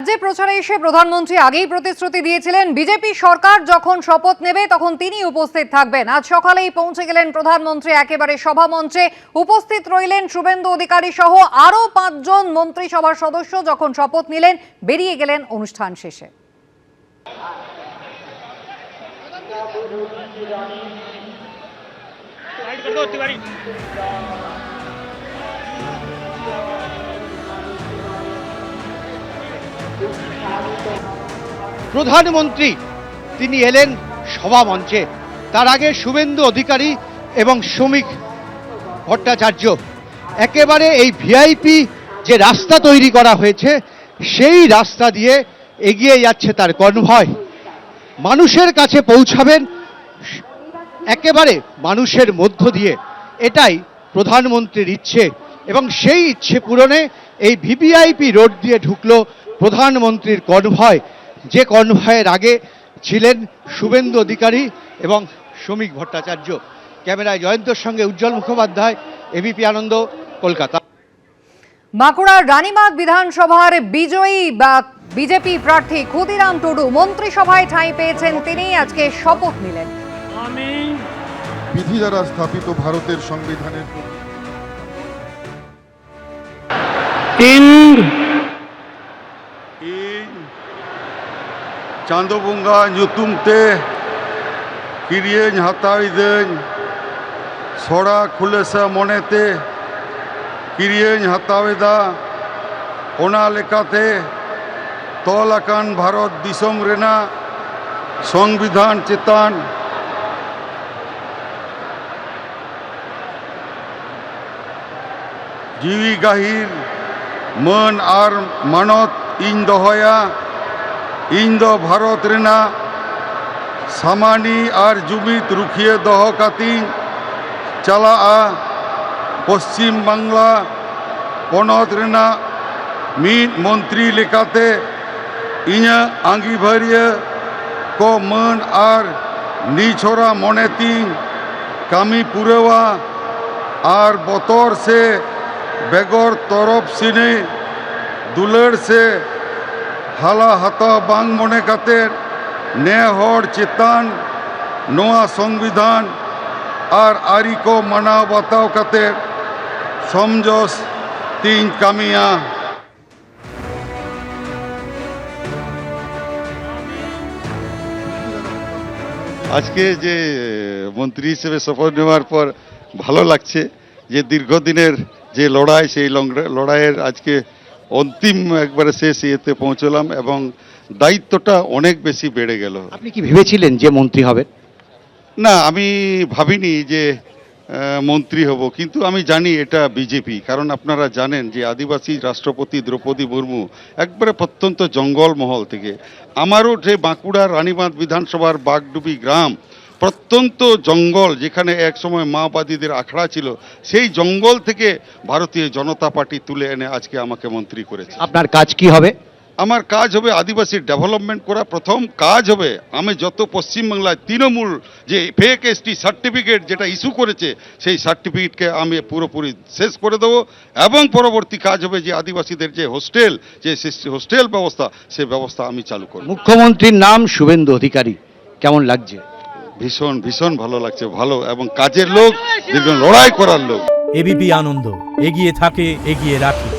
রাজ্যে প্রচারে এসে প্রধানমন্ত্রী আগেই প্রতিশ্রুতি দিয়েছিলেন বিজেপি সরকার যখন শপথ নেবে তখন তিনি উপস্থিত থাকবেন। আজ সকালেই পৌঁছে গেলেন প্রধানমন্ত্রী, একেবারে সভামঞ্চে উপস্থিত রইলেন শুভেন্দু অধিকারী সহ আরো 5 জন মন্ত্রিসভার সদস্য। যখন শপথ নিলেন বেরিয়ে গেলেন অনুষ্ঠান শেষে। প্রধানমন্ত্রী তিনি এলেন সভা মঞ্চে। তার আগে শুভেন্দু অধিকারী এবং শ্রমিক ভট্টাচার্য। একেবারে এই ভিআইপি যে রাস্তা তৈরি করা হয়েছে সেই রাস্তা দিয়ে এগিয়ে যাচ্ছে তার কনভয়। মানুষের কাছে পৌঁছাবেন একেবারে মানুষের মধ্য দিয়ে, এটাই প্রধানমন্ত্রীর ইচ্ছে। এবং সেই ইচ্ছে পূরণে এই ভিভিআইপি রোড দিয়ে ঢুকলো প্রধানমন্ত্রীর কনভয়, যে কনভয়ের আগে ছিলেন শুভেন্দু অধিকারী এবং শ্রমিক ভট্টাচার্য। ক্যামেরায় জয়ন্তর সঙ্গে উজ্জ্বল মুখোপাধ্যায়, এবিপি আনন্দ, কলকাতা। বাঁকুড়ার রানীবাঁধ বিধানসভার বিজয়ী বিজেপি প্রার্থী ক্ষুদিরাম টুডু মন্ত্রিসভায় ঠাঁই পেয়েছেন। তিনি আজকে শপথ নিলেন। আমি বিধি দ্বারা স্থাপিত ভারতের সংবিধানের চাঁদোবঙ্গা nyutumte kiriyeñ hatawideñ sora khulesa monete kiriyeñ hataweda ona lekate tol akan bharat disom rena সংবিধান চেতান জিবি গাহির মন আর মানত ইñ দহয়া ᱤᱧ ᱫᱚ ᱵᱷᱟᱨᱚᱛ ᱨᱮᱱᱟᱜ ᱥᱟᱢᱟᱱᱤ ᱟᱨ ᱡᱩᱢᱤᱫ ᱨᱩᱠᱷᱤᱭᱟᱹ ᱫᱚᱦᱚ ᱠᱟᱛᱮᱧ ᱪᱟᱞᱟᱜᱼᱟ᱾ ᱯᱚᱥᱪᱤᱢ ᱵᱟᱝᱞᱟ ᱯᱚᱱᱚᱛ ᱨᱮᱱᱟᱜ ᱢᱤᱫ ᱢᱚᱱᱛᱨᱤ ᱞᱮᱠᱟᱛᱮ ᱤᱧᱟᱹᱜ ᱟᱸᱜᱤᱵᱷᱟᱹᱨᱤᱭᱟᱹ ᱠᱚ ᱢᱟᱹᱱ ᱟᱨ ᱱᱤᱪᱷᱚᱨᱟ ᱢᱚᱱᱮᱛᱤᱧ ᱠᱟᱹᱢᱤ ᱯᱩᱨᱟᱹᱣᱟ ᱟᱨ ᱵᱚᱛᱚᱨ ᱥᱮ ᱵᱮᱜᱚᱨ ᱛᱚᱨᱚᱯ ᱥᱤᱱᱮ ᱫᱩᱞᱟᱹᱲ ᱥᱮ हाला हता बांग मने काते ने हर चेतान नोआ संविधान और आरी को मनाव बताव काते समझोस तीन कामिया। আজকে যে মন্ত্রী হিসেবে শপথ নেওয়ার পর ভালো লাগছে যে দীর্ঘদিনের যে লড়াই সেই লড়াইয়ের আজকে অন্তিম একবারে শেষ ইয়েতে পৌঁছলাম এবং দায়িত্বটা অনেক বেশি বেড়ে গেল। আপনি কি ভেবেছিলেন যে মন্ত্রী হবেন? না, আমি ভাবিনি যে মন্ত্রী হব, কিন্তু আমি জানি এটা বিজেপি। কারণ আপনারা জানেন যে আদিবাসী রাষ্ট্রপতি দ্রৌপদী মুর্মু একবারে প্রত্যন্ত জঙ্গল মহল থেকে, আমারও যে বাঁকুড়ার রানীবাঁধ বিধানসভার বাগডুবি গ্রাম প্রত্যন্ত জঙ্গল, যেখানে এক সময় মাওবাদীদের আখড়া ছিল, সেই জঙ্গল থেকে ভারতীয় জনতা পার্টি তুলে এনে আজকে আমাকে মন্ত্রী করেছে। আপনার কাজ কি হবে? আমার কাজ হবে আদিবাসী ডেভেলপমেন্ট করা। প্রথম কাজ হবে আমি যত পশ্চিমবাংলায় তৃণমূল যে ফেক এসটি সার্টিফিকেট যেটা ইস্যু করেছে সেই সার্টিফিকেটকে আমি পুরোপুরি শেষ করে দেবো। এবং পরবর্তী কাজ হবে যে আদিবাসীদের যে হোস্টেল ব্যবস্থা, সেই ব্যবস্থা আমি চালু করব। মুখ্যমন্ত্রীর নাম শুভেন্দু অধিকারী, কেমন লাগছে? ভীষণ ভীষণ ভালো লাগছে, ভালো এবং কাজের লোক, লড়াই করার লোক। এবিপি আনন্দ, এগিয়ে থাকে, এগিয়ে রাখে।